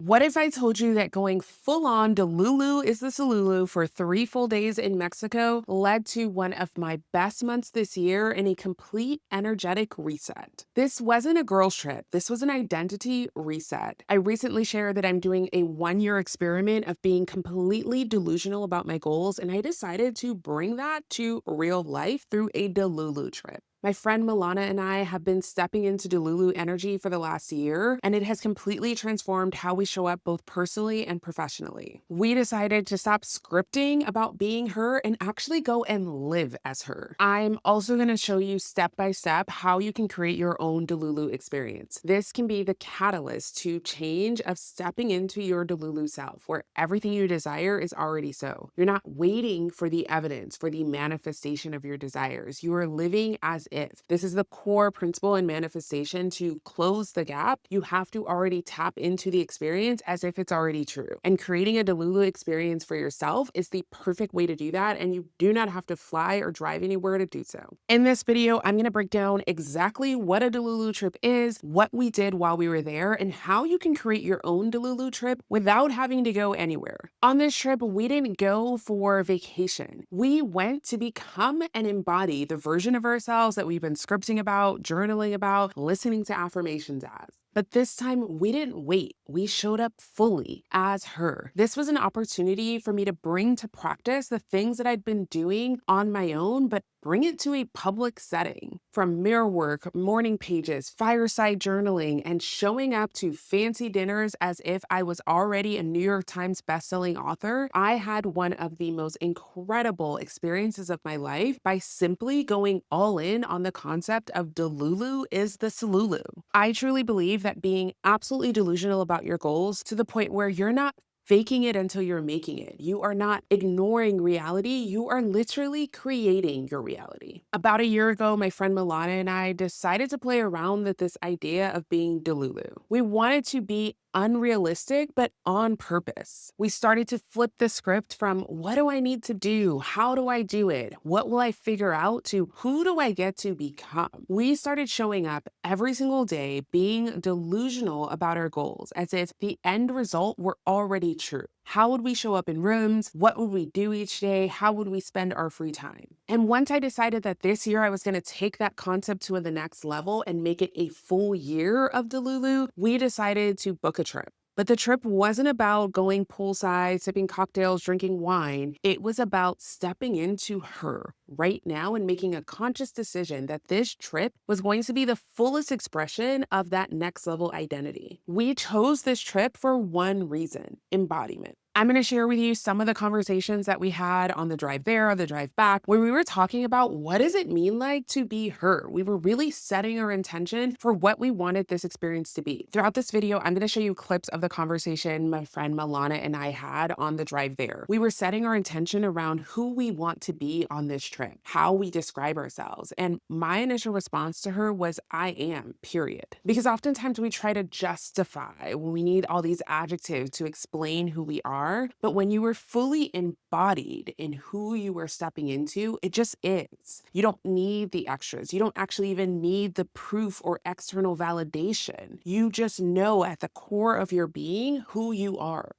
What if I told you that going full on Delulu is the solulu for 3 full days in Mexico led to one of my best months this year in a complete energetic reset? This wasn't a girls' trip. This was an identity reset. I recently shared that I'm doing a 1 year experiment of being completely delusional about my goals, and I decided to bring that to real life through a Delulu trip. My friend Milana and I have been stepping into Delulu energy for the last year, and it has completely transformed how we show up both personally and professionally. We decided to stop scripting about being her and actually go and live as her. I'm also going to show you step by step how you can create your own Delulu experience. This can be the catalyst to change of stepping into your Delulu self, where everything you desire is already so. You're not waiting for the evidence, for the manifestation of your desires. You are living as if. This is the core principle in manifestation. To close the gap, you have to already tap into the experience as if it's already true. And creating a Delulu experience for yourself is the perfect way to do that, and you do not have to fly or drive anywhere to do so. In this video, I'm going to break down exactly what a Delulu trip is, what we did while we were there, and how you can create your own Delulu trip without having to go anywhere. On this trip, we didn't go for vacation. We went to become and embody the version of ourselves that we've been scripting about, journaling about, listening to affirmations as. But this time, we didn't wait. We showed up fully as her. This was an opportunity for me to bring to practice the things that I'd been doing on my own, but bring it to a public setting. From mirror work, morning pages, fireside journaling, and showing up to fancy dinners as if I was already a New York Times bestselling author, I had one of the most incredible experiences of my life by simply going all in on the concept of Delulu is the solulu. I truly believe that being absolutely delusional about your goals to the point where you're not faking it until you're making it. You are not ignoring reality. You are literally creating your reality. About a year ago, my friend Milana and I decided to play around with this idea of being Delulu. We wanted to be unrealistic, but on purpose. We started to flip the script from what do I need to do? How do I do it? What will I figure out to who do I get to become? We started showing up every single day being delusional about our goals as if the end result were already true. How would we show up in rooms? What would we do each day? How would we spend our free time? And once I decided that this year I was going to take that concept to the next level and make it a full year of Delulu, we decided to book a trip. But the trip wasn't about going poolside, sipping cocktails, drinking wine. It was about stepping into her right now and making a conscious decision that this trip was going to be the fullest expression of that next level identity. We chose this trip for one reason: embodiment. I'm going to share with you some of the conversations that we had on the drive there, or the drive back, where we were talking about what does it mean like to be her. We were really setting our intention for what we wanted this experience to be. Throughout this video, I'm going to show you clips of the conversation my friend Milana and I had on the drive there. We were setting our intention around who we want to be on this trip, how we describe ourselves. And my initial response to her was, I am, period. Because oftentimes we try to justify when we need all these adjectives to explain who we are. But when you were fully embodied in who you were stepping into, it just is. You don't need the extras. You don't actually even need the proof or external validation. You just know at the core of your being who you are.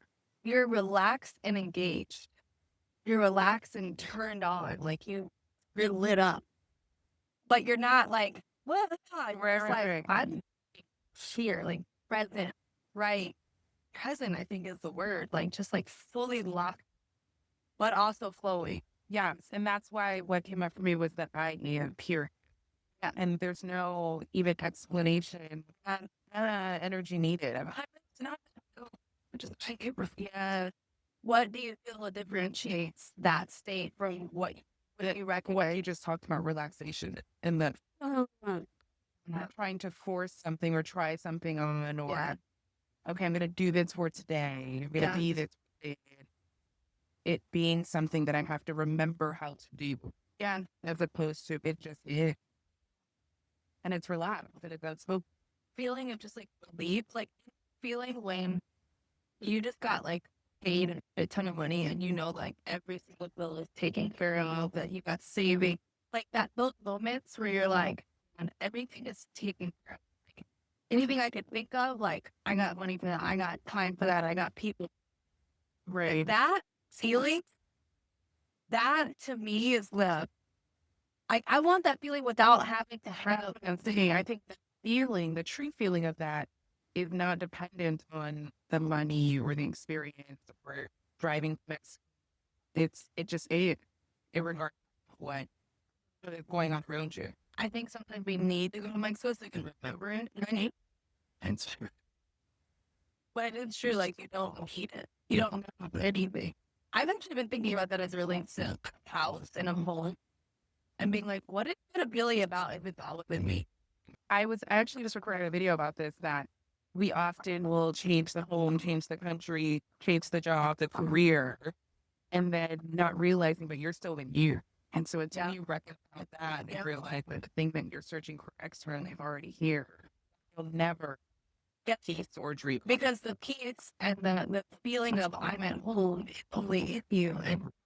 You're relaxed and engaged. You're relaxed and turned on, like you're lit up. But you're not like, what? You're just like, I'm here, like present, right? Present, I think is the word. Like just like fully locked, but also flowing. Yes, and that's why what came up for me was that I am pure, Yeah. and there's no even explanation, energy needed. It's not just like it. Yeah. What do you feel differentiates that state from what you reckon? What you just talked about, relaxation, and that I'm not trying to force something or try something on, or Yeah. okay, I'm going to do this for today. I'm going to be this. It being something that I have to remember how to do, Yeah. as opposed to it just is. And it's relaxed. And it's so Feeling of just like relief, like feeling when you just got like paid a ton of money and you know like every single bill is taken care of, that you got saving, like that, those moments where you're like, and everything is taken care of. anything I could think of, like, I got money for that, I got time for that, I got people. Right. That feeling, that to me is the, I want that feeling without having to have. And see, I think the feeling, the true feeling of that is not dependent on the money or the experience or driving mix. It just is. It regards what is going on around you. I think sometimes we need to go to Mexico so we can remember it. Right? And But it's true, like, you don't need it. You don't know anything. I've actually been thinking about that as it relates to a house and a home. And being like, what is it really about if it's all within me? I was actually just recording a video about this, that we often will change the home, change the country, change the job, the career, and then not realizing, but you're still in you. And so until you recognize that and realize that the thing that you're searching for externally is already here, you'll never get peace or dream. Because the peace and the feeling of I'm at home is only in you.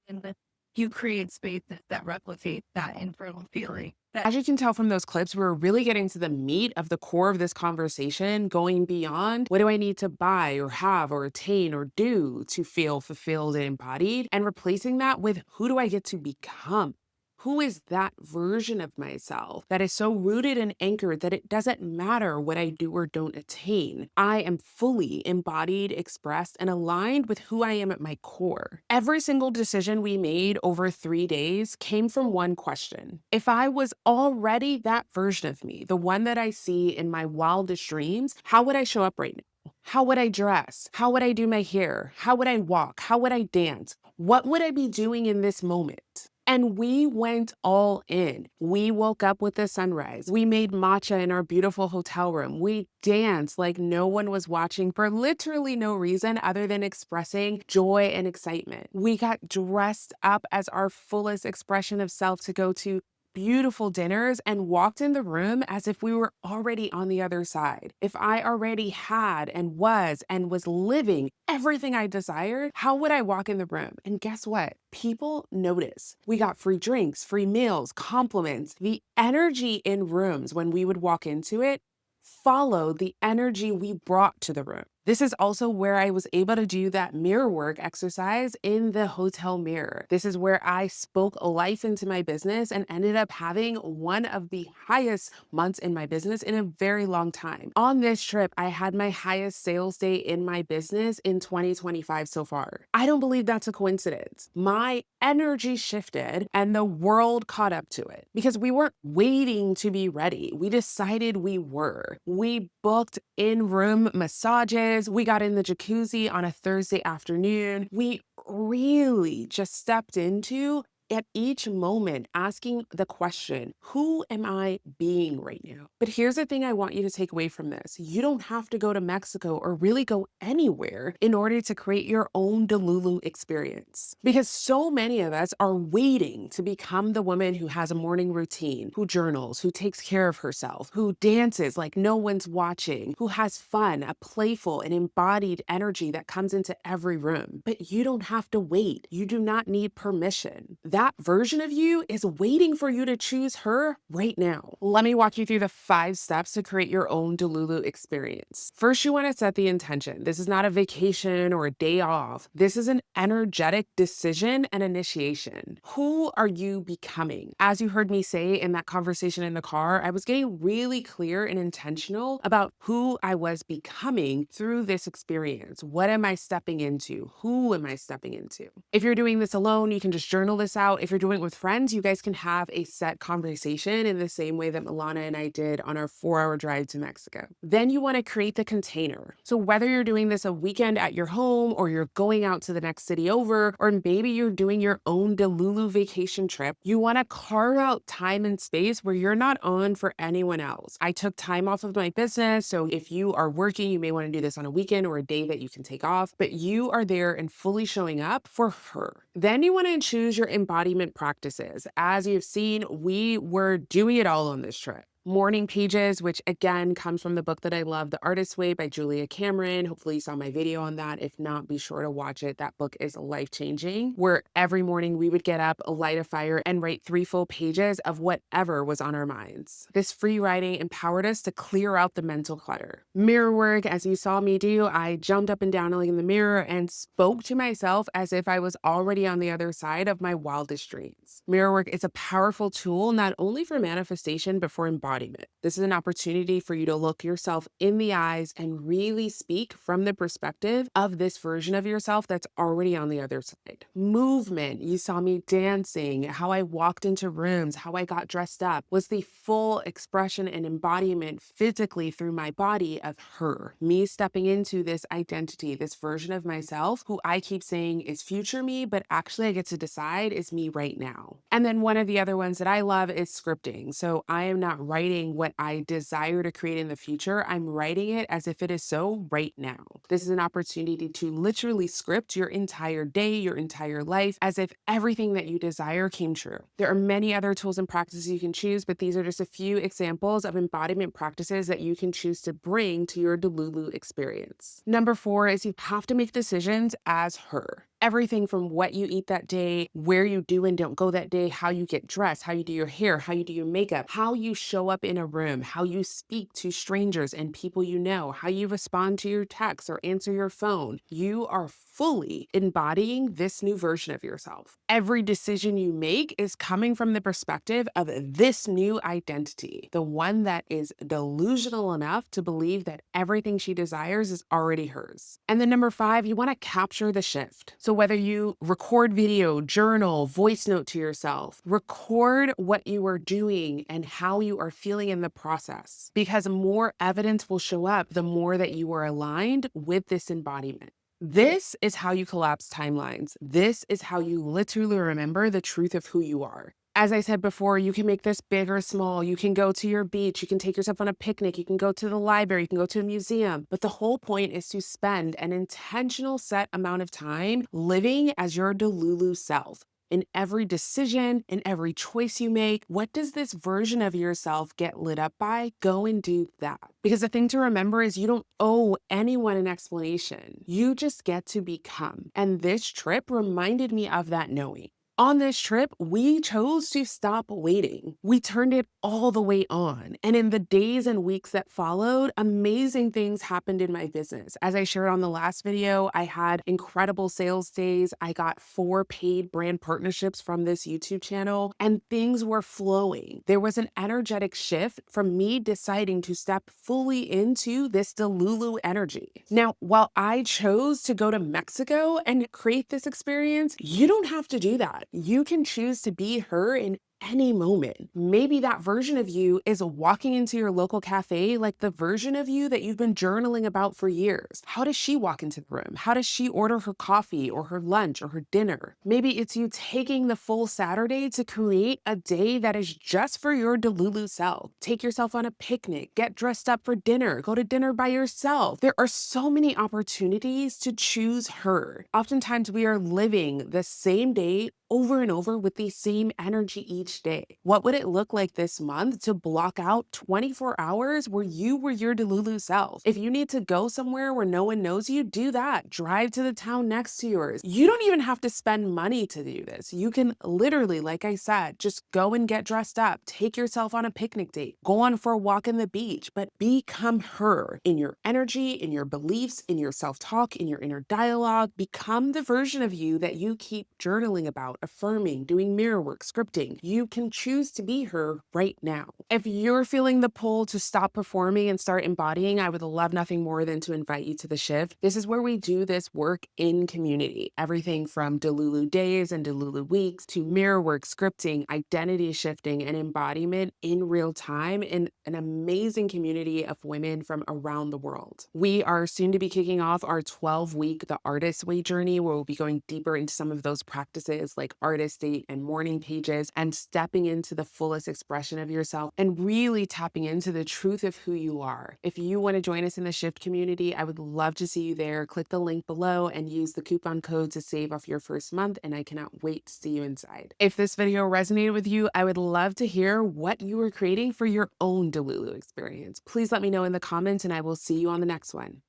And you create spaces that replicate that internal feeling. As you can tell from those clips, we're really getting to the meat of the core of this conversation, going beyond what do I need to buy or have or attain or do to feel fulfilled and embodied, and replacing that with who do I get to become? Who is that version of myself that is so rooted and anchored that it doesn't matter what I do or don't attain? I am fully embodied, expressed, and aligned with who I am at my core. Every single decision we made over 3 days came from one question. If I was already that version of me, the one that I see in my wildest dreams, how would I show up right now? How would I dress? How would I do my hair? How would I walk? How would I dance? What would I be doing in this moment? And we went all in. We woke up with the sunrise. We made matcha in our beautiful hotel room. We danced like no one was watching for literally no reason other than expressing joy and excitement. We got dressed up as our fullest expression of self to go to beautiful dinners and walked in the room as if we were already on the other side. If I already had and was living everything I desired, how would I walk in the room? And guess what? People notice. We got free drinks, free meals, compliments. The energy in rooms when we would walk into it followed the energy we brought to the room. This is also where I was able to do that mirror work exercise in the hotel mirror. This is where I spoke life into my business and ended up having one of the highest months in my business in a very long time. On this trip, I had my highest sales day in my business in 2025 so far. I don't believe that's a coincidence. My energy shifted and the world caught up to it because we weren't waiting to be ready. We decided we were. We booked in-room massages. We got in the jacuzzi on a Thursday afternoon. We really just stepped into at each moment asking the question, who am I being right now? But here's the thing I want you to take away from this. You don't have to go to Mexico or really go anywhere in order to create your own Delulu experience. Because so many of us are waiting to become the woman who has a morning routine, who journals, who takes care of herself, who dances like no one's watching, who has fun, a playful and embodied energy that comes into every room. But you don't have to wait. You do not need permission. That version of you is waiting for you to choose her right now. Let me walk you through the 5 steps to create your own Delulu experience. First, you want to set the intention. This is not a vacation or a day off. This is an energetic decision and initiation. Who are you becoming? As you heard me say in that conversation in the car, I was getting really clear and intentional about who I was becoming through this experience. What am I stepping into? Who am I stepping into? If you're doing this alone, you can just journal this out. If you're doing it with friends, you guys can have a set conversation in the same way that Milana and I did on our 4-hour drive to Mexico. Then you want to create the container. So whether you're doing this a weekend at your home or you're going out to the next city over, or maybe you're doing your own Delulu vacation trip, you want to carve out time and space where you're not on for anyone else. I took time off of my business. So if you are working, you may want to do this on a weekend or a day that you can take off, but you are there and fully showing up for her. Then you want to choose your embodiment practices. As you've seen, we were doing it all on this trip. Morning pages, which again comes from the book that I love, The Artist's Way by Julia Cameron. Hopefully you saw my video on that. If not, be sure to watch it. That book is life-changing, where every morning we would get up, light a fire, and write 3 full pages of whatever was on our minds. This free writing empowered us to clear out the mental clutter. Mirror work, as you saw me do, I jumped up and down in the mirror and spoke to myself as if I was already on the other side of my wildest dreams. Mirror work is a powerful tool not only for manifestation, but for embodiment. This is an opportunity for you to look yourself in the eyes and really speak from the perspective of this version of yourself that's already on the other side. Movement, you saw me dancing, how I walked into rooms, how I got dressed up, was the full expression and embodiment physically through my body of her. Me stepping into this identity, this version of myself who I keep saying is future me, but actually I get to decide is me right now. And then one of the other ones that I love is scripting. So I am not writing what I desire to create in the future. I'm writing it as if it is so right now. This is an opportunity to literally script your entire day, your entire life, as if everything that you desire came true. There are many other tools and practices you can choose, but these are just a few examples of embodiment practices that you can choose to bring to your Delulu experience. Number 4 is you have to make decisions as her. Everything from what you eat that day, where you do and don't go that day, how you get dressed, how you do your hair, how you do your makeup, how you show up in a room, how you speak to strangers and people you know, how you respond to your texts or answer your phone. You are fully embodying this new version of yourself. Every decision you make is coming from the perspective of this new identity, the one that is delusional enough to believe that everything she desires is already hers. And then number 5, you want to capture the shift. So whether you record video, journal, voice note to yourself, record what you are doing and how you are feeling in the process, because more evidence will show up the more that you are aligned with this embodiment. This is how you collapse timelines. This is how you literally remember the truth of who you are. As I said before, you can make this big or small. You can go to your beach. You can take yourself on a picnic. You can go to the library. You can go to a museum. But the whole point is to spend an intentional set amount of time living as your Delulu self. In every decision, in every choice you make, what does this version of yourself get lit up by? Go and do that. Because the thing to remember is you don't owe anyone an explanation. You just get to become. And this trip reminded me of that knowing. On this trip, we chose to stop waiting. We turned it all the way on. And in the days and weeks that followed, amazing things happened in my business. As I shared on the last video, I had incredible sales days. I got 4 paid brand partnerships from this YouTube channel, and things were flowing. There was an energetic shift from me deciding to step fully into this Delulu energy. Now, while I chose to go to Mexico and create this experience, you don't have to do that. You can choose to be her in any moment. Maybe that version of you is walking into your local cafe like the version of you that you've been journaling about for years. How does she walk into the room? How does she order her coffee or her lunch or her dinner? Maybe it's you taking the full Saturday to create a day that is just for your Delulu self. Take yourself on a picnic, get dressed up for dinner, go to dinner by yourself. There are so many opportunities to choose her. Oftentimes we are living the same day over and over with the same energy each day. What would it look like this month to block out 24 hours where you were your Delulu self? If you need to go somewhere where no one knows you, do that. Drive to the town next to yours. You don't even have to spend money to do this. You can literally, like I said, just go and get dressed up, take yourself on a picnic date, go on for a walk in the beach, but become her in your energy, in your beliefs, in your self-talk, in your inner dialogue. Become the version of you that you keep journaling about, affirming, doing mirror work, scripting. You can choose to be her right now. If you're feeling the pull to stop performing and start embodying, I would love nothing more than to invite you to the shift. This is where we do this work in community. Everything from Delulu days and Delulu weeks to mirror work, scripting, identity shifting, and embodiment in real time in an amazing community of women from around the world. We are soon to be kicking off our 12-week The Artist's Way journey, where we'll be going deeper into some of those practices like dark artist state and morning pages and stepping into the fullest expression of yourself and really tapping into the truth of who you are. If you want to join us in the Shift community, I would love to see you there. Click the link below and use the coupon code to save off your first month, and I cannot wait to see you inside. If this video resonated with you, I would love to hear what you are creating for your own Delulu experience. Please let me know in the comments, and I will see you on the next one.